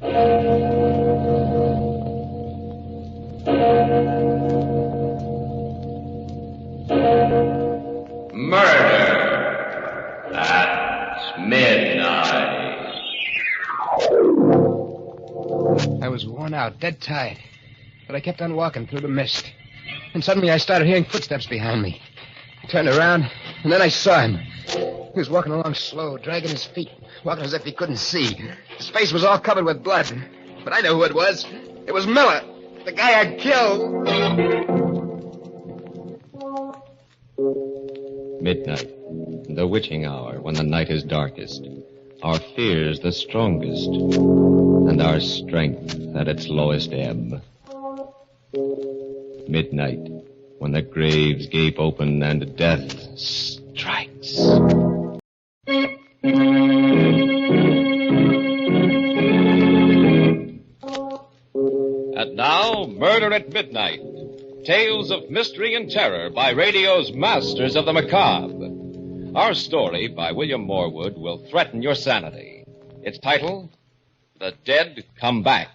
Murder at midnight. I was worn out, dead tired. But I kept on walking through the mist. And suddenly I started hearing footsteps behind me. I turned around, and then I saw him. He was walking along slow, dragging his feet, walking as if he couldn't see. His face was all covered with blood. But I knew who it was. It was Miller, the guy I killed. Midnight, the witching hour when the night is darkest, our fears the strongest, and our strength at its lowest ebb. Midnight, when the graves gape open and death strikes. And now, Murder at Midnight. Tales of mystery and terror by radio's masters of the macabre. Our story by William Norwood will threaten your sanity. Its title, The Dead Come Back.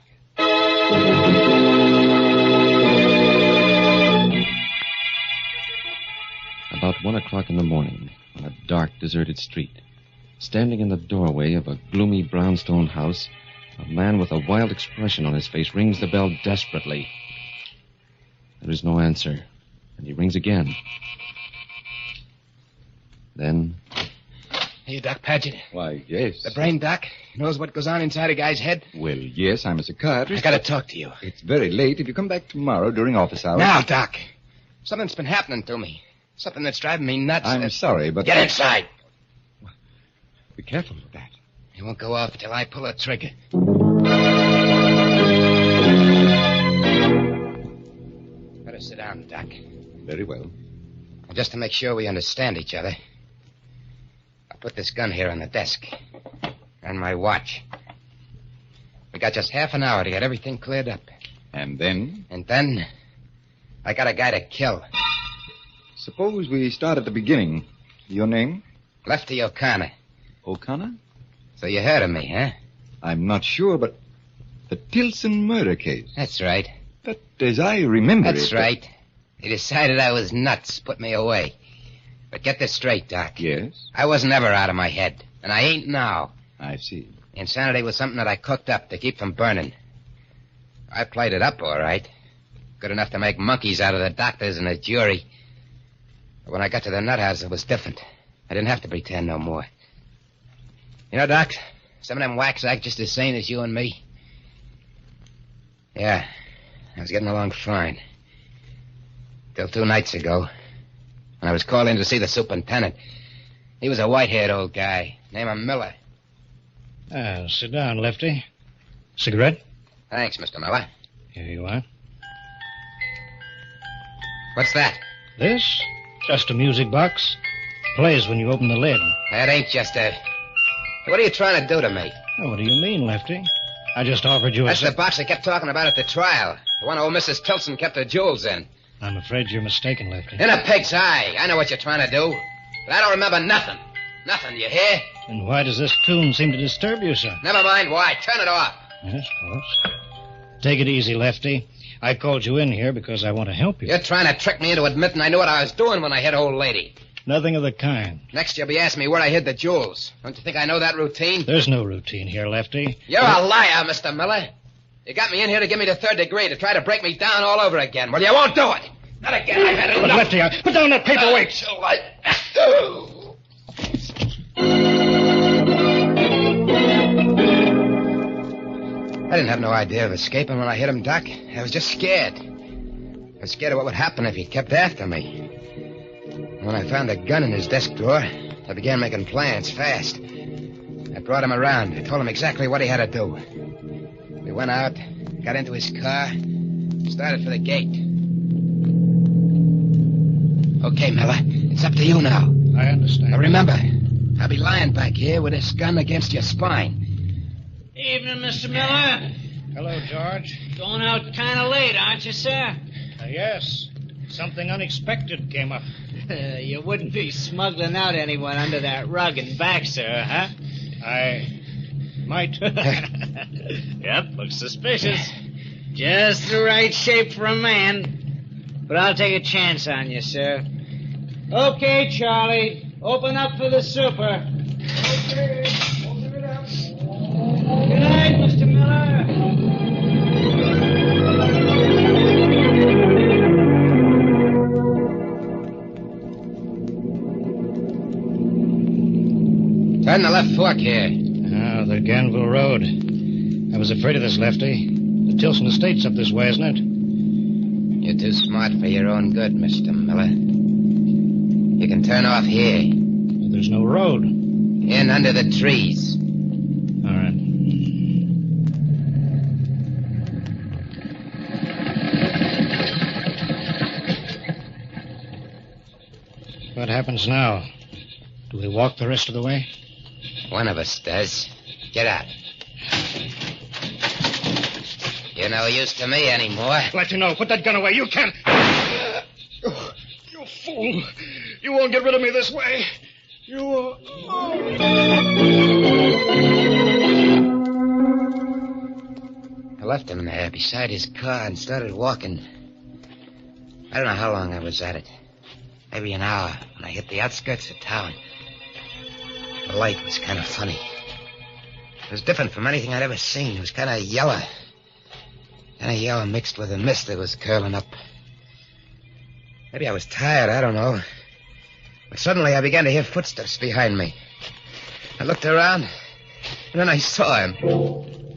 About 1 o'clock in the morning, on a dark, deserted street, standing in the doorway of a gloomy brownstone house, a man with a wild expression on his face rings the bell desperately. There is no answer, and he rings again. Then... Hey, Doc Padgett. Why, yes. The brain doc knows what goes on inside a guy's head. Well, yes, I'm a psychiatrist. I gotta talk to you. It's very late. If you come back tomorrow during office hours... Now, Doc. Something's been happening to me. Something that's driving me nuts. I'm sorry, but... Get inside. Be careful with that. It won't go off until I pull a trigger. Better sit down, Doc. Very well. And just to make sure we understand each other, I'll put this gun here on the desk. And my watch. We got just half an hour to get everything cleared up. And then? And then, I got a guy to kill. Suppose we start at the beginning. Your name? Lefty O'Connor. O'Connor? So you heard of me, huh? I'm not sure, but the Tilson murder case. That's right. But as I remember That's right. He decided I was nuts, put me away. But get this straight, Doc. Yes? I wasn't ever out of my head, and I ain't now. I see. Insanity was something that I cooked up to keep from burning. I played it up all right. Good enough to make monkeys out of the doctors and the jury. But when I got to the nut house, it was different. I didn't have to pretend no more. You know, Doc, some of them whacks act just as sane as you and me. Yeah, I was getting along fine. Till 2 nights ago, when I was called in to see the superintendent. He was a white-haired old guy, named Miller. Sit down, Lefty. Cigarette? Thanks, Mr. Miller. Here you are. What's that? This? Just a music box. Plays when you open the lid. That ain't just a... What are you trying to do to me? Oh, what do you mean, Lefty? I just offered you a... That's the box I kept talking about at the trial. The one old Mrs. Tilson kept her jewels in. I'm afraid you're mistaken, Lefty. In a pig's eye. I know what you're trying to do. But I don't remember nothing. Nothing, you hear? And why does this tune seem to disturb you, sir? Never mind why. Turn it off. Yes, of course. Take it easy, Lefty. I called you in here because I want to help you. You're trying to trick me into admitting I knew what I was doing when I hit old lady. Nothing of the kind. Next you'll be asking me where I hid the jewels. Don't you think I know that routine? There's no routine here, Lefty. You're a liar, Mr. Miller. You got me in here to give me the 3rd degree, to try to break me down all over again. Well, you won't do it. Not again. I've had enough. But Lefty, put down that paperweight. I didn't have no idea of escaping when I hit him, Doc. I was just scared. I was scared of what would happen if he kept after me. When I found the gun in his desk drawer, I began making plans fast. I brought him around. I told him exactly what he had to do. We went out, got into his car, started for the gate. Okay, Miller, it's up to you now. I understand. Now remember, I'll be lying back here with this gun against your spine. Evening, Mr. Miller. Hello, George. Going out kind of late, aren't you, sir? Yes. Something unexpected came up. You wouldn't be smuggling out anyone under that rug and back, sir, huh? Might. Yep, looks suspicious. Just the right shape for a man. But I'll take a chance on you, sir. Okay, Charlie. Open up for the super. Okay, open it up. Good night, Mr. Miller. Turn the left fork here. Ah, the Ganville Road. I was afraid of this, Lefty. The Tilson Estate's up this way, isn't it? You're too smart for your own good, Mr. Miller. You can turn off here. But there's no road. In under the trees. All right. What happens now? Do we walk the rest of the way? One of us does. Get out. You're no use to me anymore. Let you know. Put that gun away. You can't. You fool. You won't get rid of me this way. You... I left him there beside his car and started walking. I don't know how long I was at it. Maybe an hour when I hit the outskirts of town. The light was kind of funny. It was different from anything I'd ever seen. It was kind of yellow. Kind of yellow mixed with a mist that was curling up. Maybe I was tired, I don't know. But suddenly I began to hear footsteps behind me. I looked around, and then I saw him.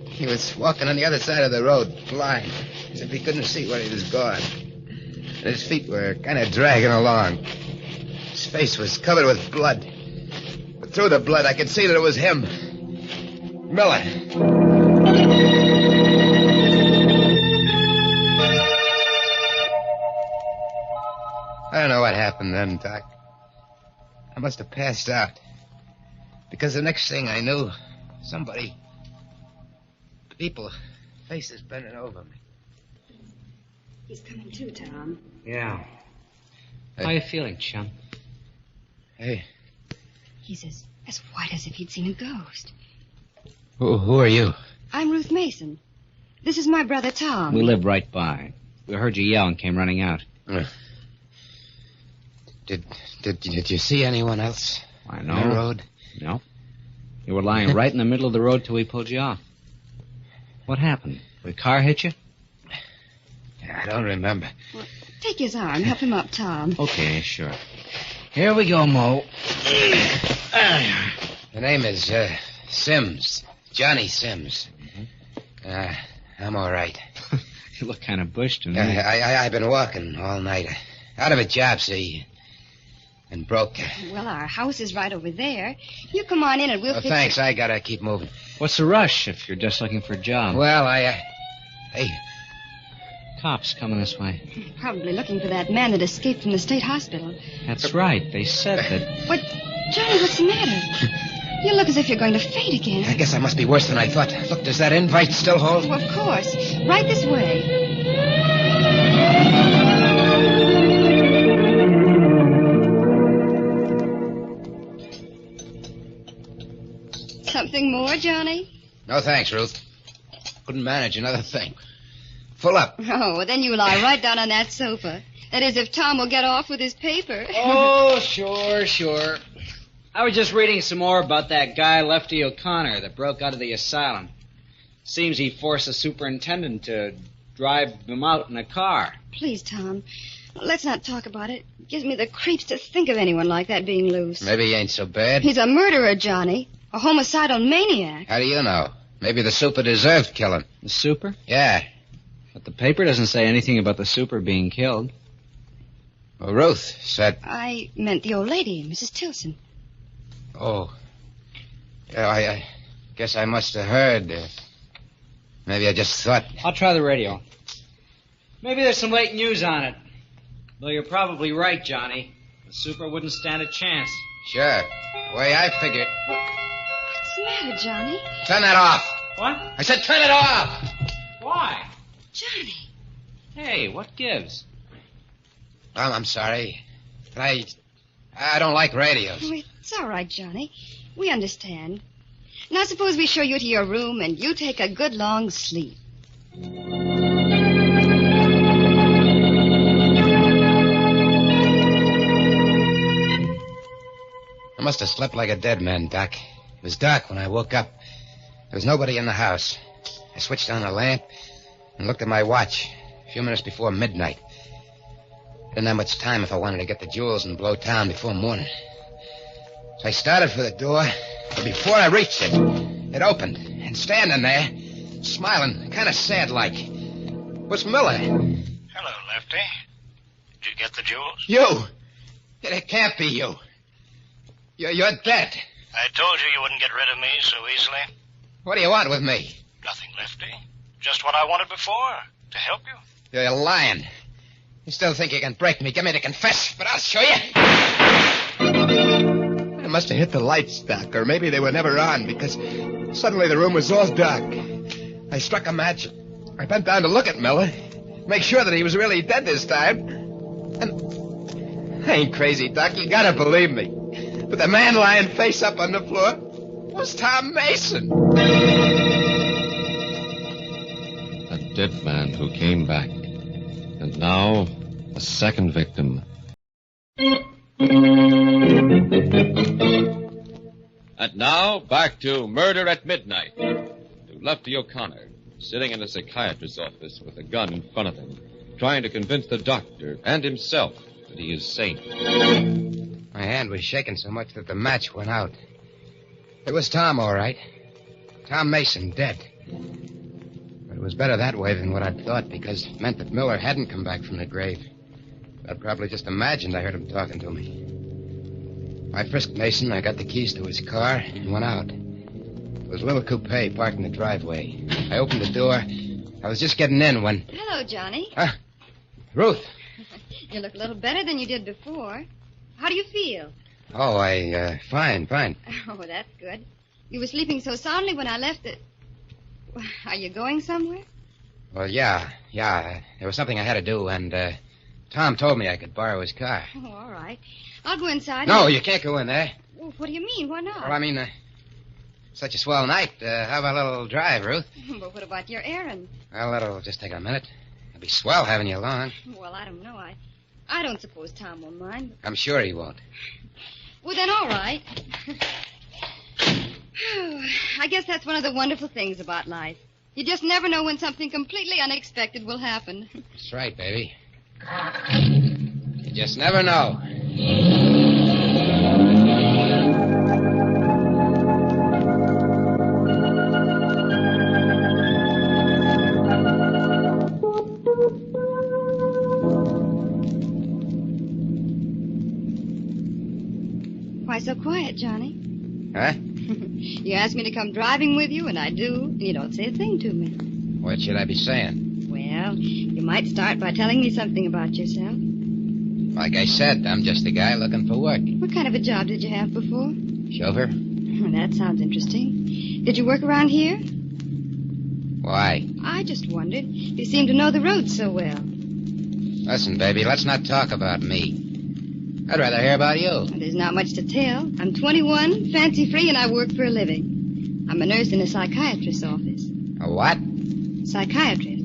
He was walking on the other side of the road, blind, as if he couldn't see where he was going. And his feet were kind of dragging along. His face was covered with blood. But through the blood, I could see that it was him. Miller. I don't know what happened then, Doc. I must have passed out. Because the next thing I knew, somebody... people, faces bending over me. He's coming too, Tom. Yeah. Hey. How you feeling, chum? Hey, He's as white as if he'd seen a ghost. who are you? I'm Ruth Mason. This is my brother, Tom. We live right by. We heard you yell and came running out. Did you see anyone else? I know. On the road? No. You were lying right in the middle of the road till we pulled you off. What happened? The car hit you? I don't remember. Well, take his arm. Help him up, Tom. Okay, sure. Here we go, Mo. The name is Sims. Johnny Sims. I'm all right. You look kind of bushed to me. I've been walking all night. Out of a job, see, and broke. Well, our house is right over there. You come on in and we'll fix Thanks, it. I gotta keep moving. What's the rush if you're just looking for a job? Well, hey, Cops coming this way. Probably looking for that man that escaped from the state hospital. That's right. They said that... What? Johnny, what's the matter? You look as if you're going to faint again. I guess I must be worse than I thought. Look, does that invite still hold? Oh, of course. Right this way. Something more, Johnny? No, thanks, Ruth. Couldn't manage another thing. Full up. Oh, well, then you lie right down on that sofa. That is, if Tom will get off with his paper. Oh, sure. I was just reading some more about that guy, Lefty O'Connor, that broke out of the asylum. Seems he forced the superintendent to drive him out in a car. Please, Tom, let's not talk about it. It gives me the creeps to think of anyone like that being loose. Maybe he ain't so bad. He's a murderer, Johnny. A homicidal maniac. How do you know? Maybe the super deserved killing. The super? Yeah. But the paper doesn't say anything about the super being killed. Well, Ruth said... I meant the old lady, Mrs. Tilson. Oh. Yeah, I guess I must have heard. Maybe I just thought... I'll try the radio. Maybe there's some late news on it. Though you're probably right, Johnny. The super wouldn't stand a chance. Sure. The way I figured... What's the matter, Johnny? Turn that off. What? I said turn it off. Why? Johnny. Hey, what gives? I'm sorry. But I don't like radios. Oh, it's all right, Johnny. We understand. Now suppose we show you to your room and you take a good long sleep. I must have slept like a dead man, Doc. It was dark when I woke up. There was nobody in the house. I switched on the lamp and looked at my watch. A few minutes before midnight. Didn't have much time if I wanted to get the jewels and blow town before morning. So I started for the door, but before I reached it, it opened. And standing there, smiling, kind of sad-like, was Miller. Hello, Lefty. Did you get the jewels? You! It can't be you. You're dead. I told you wouldn't get rid of me so easily. What do you want with me? Nothing, Lefty. Just what I wanted before, to help you. You're lying. You still think you can break me. Get me to confess, but I'll show you. I must have hit the lights, Doc, or maybe they were never on, because suddenly the room was all dark. I struck a match. I bent down to look at Miller, make sure that he was really dead this time. And I ain't crazy, Doc. You gotta believe me. But the man lying face up on the floor was Tom Mason. A dead man who came back. And now, a second victim. And now, back to Murder at Midnight. To Lefty O'Connor, sitting in a psychiatrist's office with a gun in front of him, trying to convince the doctor and himself that he is sane. My hand was shaking so much that the match went out. It was Tom, all right. Tom Mason, dead. But it was better that way than what I'd thought, because it meant that Miller hadn't come back from the grave. I'd probably just imagined I heard him talking to me. I frisked Mason, I got the keys to his car, and went out. It was a little coupe parked in the driveway. I opened the door. I was just getting in when... Hello, Johnny. Huh? Ruth. You look a little better than you did before. How do you feel? Oh, fine. Oh, that's good. You were sleeping so soundly when I left it. Are you going somewhere? Well, yeah. There was something I had to do, and Tom told me I could borrow his car. Oh, all right. I'll go inside. No, you can't go in there. Well, what do you mean? Why not? Well, I mean, such a swell night. How about a little drive, Ruth? But what about your errand? Well, that'll just take a minute. It'll be swell having you along. Well, I don't know. I don't suppose Tom will mind. I'm sure he won't. Well, then, all right. I guess that's one of the wonderful things about life. You just never know when something completely unexpected will happen. That's right, baby. You just never know. Why so quiet, Johnny? Huh? You asked me to come driving with you, and I do. And you don't say a thing to me. What should I be saying? Well, you might start by telling me something about yourself. Like I said, I'm just a guy looking for work. What kind of a job did you have before? Chauffeur? That sounds interesting. Did you work around here? Why? I just wondered. You seem to know the roads so well. Listen, baby, let's not talk about me. I'd rather hear about you. Well, there's not much to tell. I'm 21, fancy-free, and I work for a living. I'm a nurse in a psychiatrist's office. A what? Psychiatrist.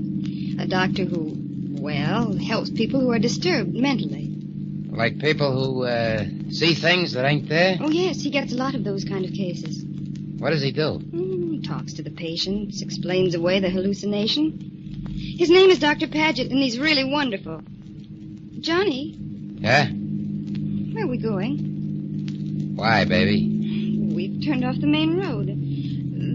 A doctor who, well, helps people who are disturbed mentally. Like people who, see things that ain't there? Oh, yes, he gets a lot of those kind of cases. What does he do? Talks to the patients, explains away the hallucination. His name is Dr. Paget, and he's really wonderful. Johnny? Yeah? Where are we going? Why, baby? We've turned off the main road.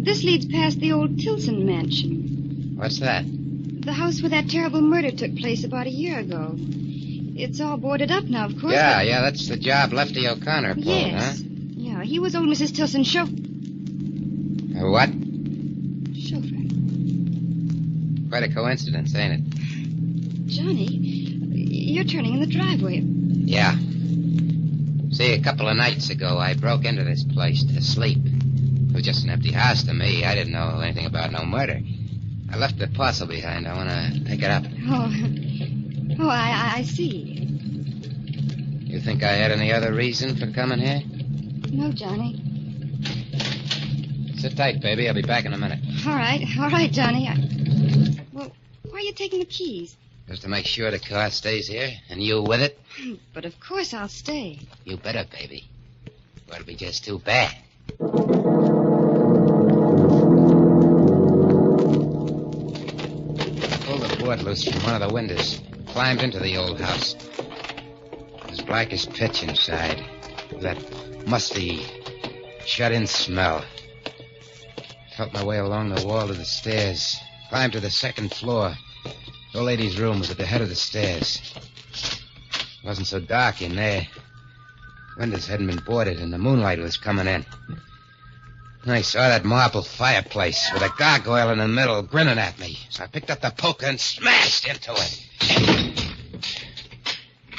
This leads past the old Tilson mansion. What's that? The house where that terrible murder took place about a year ago. It's all boarded up now, of course. Yeah, that's the job Lefty O'Connor pulled, yes. huh? Yeah, he was old Mrs. Tilson's chauffeur. What? Chauffeur. Quite a coincidence, ain't it? Johnny, you're turning in the driveway. Yeah. See, a couple of nights ago, I broke into this place to sleep. It was just an empty house to me. I didn't know anything about no murder. I left the parcel behind. I want to pick it up. Oh, I see. You think I had any other reason for coming here? No, Johnny. Sit tight, baby. I'll be back in a minute. All right, Johnny. Well, why are you taking the keys? Just to make sure the car stays here, and you with it. But of course I'll stay. You better, baby. Or it'll be just too bad. Pulled the board loose from one of the windows. Climbed into the old house. It was black as pitch inside. That musty, shut-in smell. Felt my way along the wall to the stairs. Climbed to the second floor. The old lady's room was at the head of the stairs. It wasn't so dark in there. Windows hadn't been boarded, and the moonlight was coming in. And I saw that marble fireplace with a gargoyle in the middle grinning at me. So I picked up the poker and smashed into it.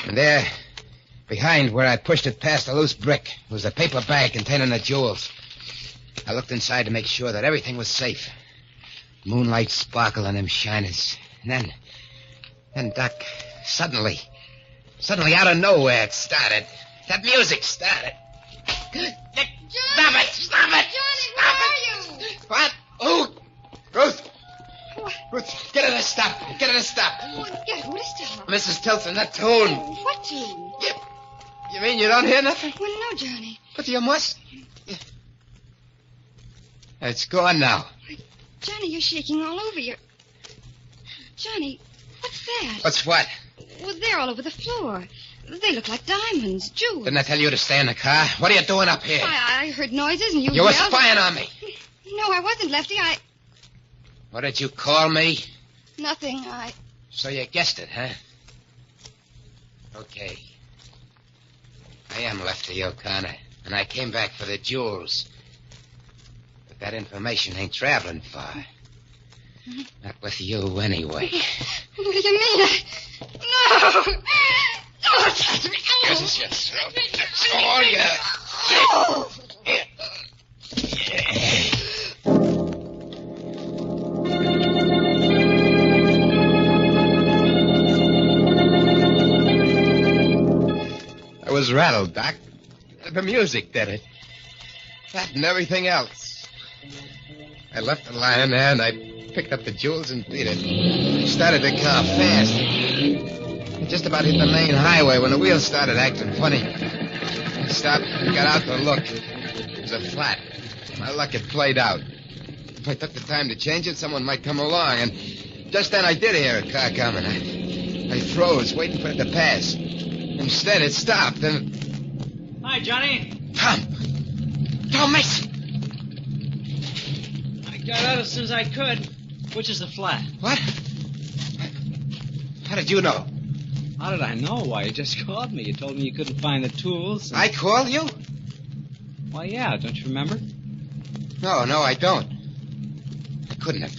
And there, behind where I pushed it past a loose brick, was a paper bag containing the jewels. I looked inside to make sure that everything was safe. Moonlight sparkled on them shiners. And then, Doc, suddenly, out of nowhere it started. That music started. Johnny! Stop it! Johnny, where are you? What? Oh, Ruth! Ruth, get her to stop. Get her to stop. Get who to stop? Mrs. Tilson, that tune. What tune? You mean you don't hear nothing? Well, no, Johnny. But you must. It's gone now. Johnny, you're shaking all over. Johnny, what's that? What's what? Well, they're all over the floor. They look like diamonds, jewels. Didn't I tell you to stay in the car? What are you doing up here? I heard noises and you You were yelled. spying on me. No, I wasn't, Lefty. What did you call me? Nothing. So you guessed it, huh? Okay. I am Lefty O'Connor, and I came back for the jewels. But that information ain't traveling far. Not with you, anyway. What do you mean? No! Don't touch me! This is your throat. That's all you... I was rattled, Doc. The music did it. That and everything else. I left the lion there, and I picked up the jewels and beat it. I started the car fast. I just about hit the main highway when the wheels started acting funny. I stopped and got out to look. It was a flat. My luck had played out. If I took the time to change it, someone might come along, and just then I did hear a car coming. I froze, waiting for it to pass. Instead, it stopped, and... Hi, Johnny. Tom, miss! I got out as soon as I could. Which is the flat? What? How did you know? How did I know? Why, you just called me. You told me you couldn't find the tools. I called you? Why, yeah. Don't you remember? No, I don't. I couldn't have.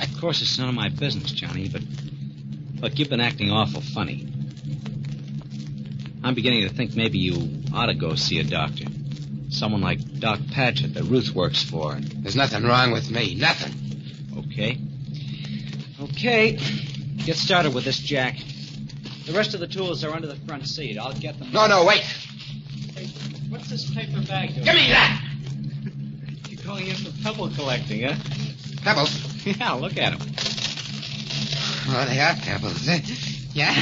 Of course, it's none of my business, Johnny, but... Look, you've been acting awful funny. I'm beginning to think maybe you ought to go see a doctor. Someone like Doc Paget that Ruth works for. There's nothing wrong with me. Nothing. Okay. Get started with this, Jack. The rest of the tools are under the front seat. I'll get them. No, wait. Hey, what's this paper bag doing? Give me that! You're going in for pebble collecting, huh? Pebbles? Yeah, look at them. Oh, they are pebbles. Yeah?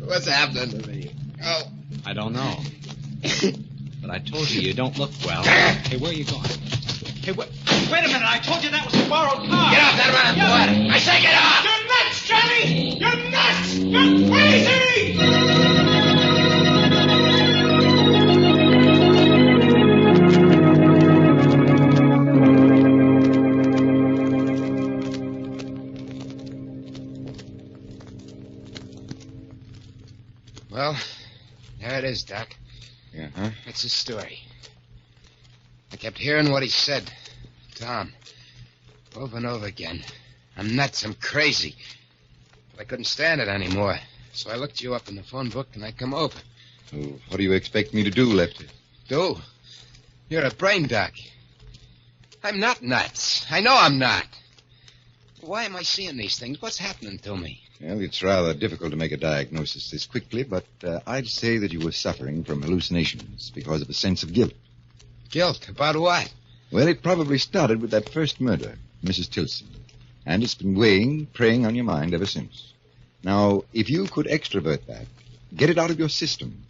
What's happening to me? Oh. I don't know. But I told you don't look well. Hey, where are you going? Hey, wait a minute. I told you that was a borrowed car. Get off that running board. I say get off! You're nuts, Johnny! You're nuts! You're crazy! Well, there it is, Doc. Yeah, huh? That's his story. I kept hearing what he said. Tom. Over and over again. I'm nuts. I'm crazy. But I couldn't stand it anymore. So I looked you up in the phone book and I come over. Oh, what do you expect me to do, Lefty? Do? You're a brain doc. I'm not nuts. I know I'm not. Why am I seeing these things? What's happening to me? Well, it's rather difficult to make a diagnosis this quickly, but I'd say that you were suffering from hallucinations because of a sense of guilt. Guilt? About what? Well, it probably started with that first murder, Mrs. Tilson, and it's been preying on your mind ever since. Now, if you could extrovert that, get it out of your system.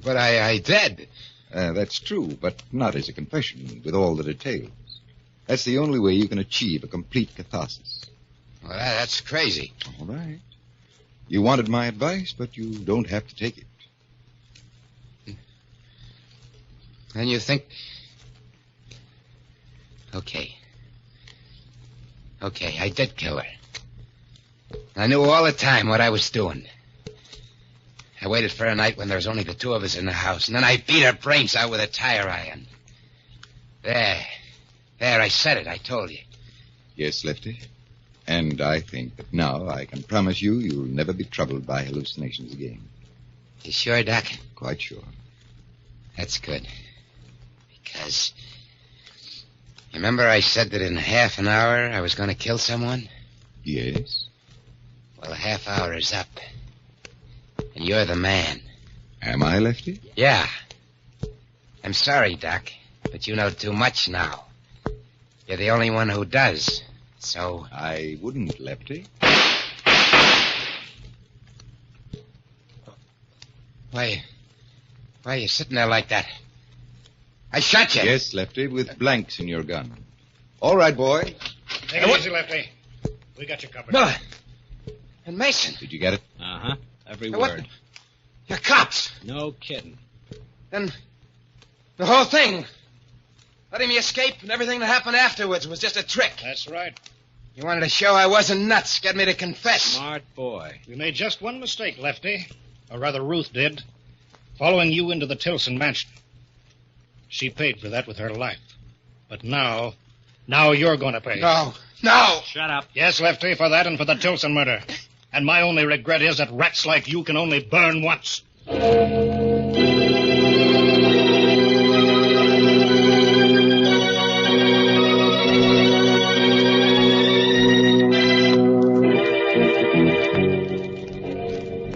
But I did. That's true, but not as a confession, with all that it entails. That's the only way you can achieve a complete catharsis. Well, that's crazy. All right. You wanted my advice, but you don't have to take it. And you think... Okay, I did kill her. I knew all the time what I was doing. I waited for a night when there was only the two of us in the house, and then I beat her brains out with a tire iron. There, I said it, I told you. Yes, Lefty. And I think that now I can promise you'll never be troubled by hallucinations again. You sure, Doc? Quite sure. That's good. Because... Remember I said that in half an hour I was going to kill someone? Yes. Well, a half hour is up. And you're the man. Am I, Lefty? Yeah. I'm sorry, Doc, but you know too much now. You're the only one who does. So... I wouldn't, Lefty. Why are you sitting there like that? I shot you. Yes, Lefty, with blanks in your gun. All right, boy. Take it easy, Lefty. We got you covered. No. And Mason. Did you get it? Uh-huh. Every What? word. You're cops. No kidding. Then the whole thing, letting me escape and everything that happened afterwards was just a trick. That's right. You wanted to show I wasn't nuts, get me to confess. Smart boy. We made just one mistake, Lefty. Or rather, Ruth did. Following you into the Tilson mansion. She paid for that with her life. But now you're going to pay. No. Shut up. Yes, Lefty, for that and for the Tilson murder. And my only regret is that rats like you can only burn once.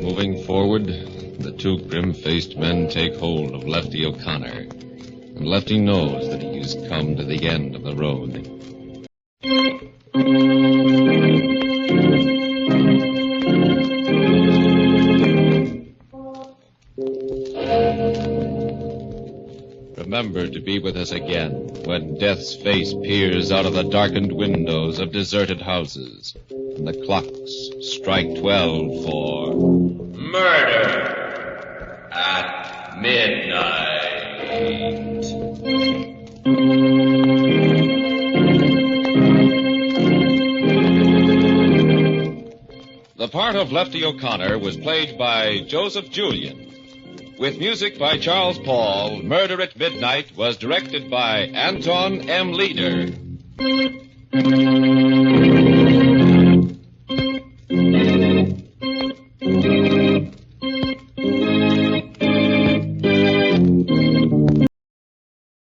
Moving forward, the two grim-faced men take hold of Lefty O'Connor. And Lefty knows that he has come to the end of the road. Remember to be with us again when death's face peers out of the darkened windows of deserted houses and the clocks strike 12 for... Murder at midnight. The part of Lefty O'Connor was played by Joseph Julian. With music by Charles Paul, Murder at Midnight was directed by Anton M. Leader.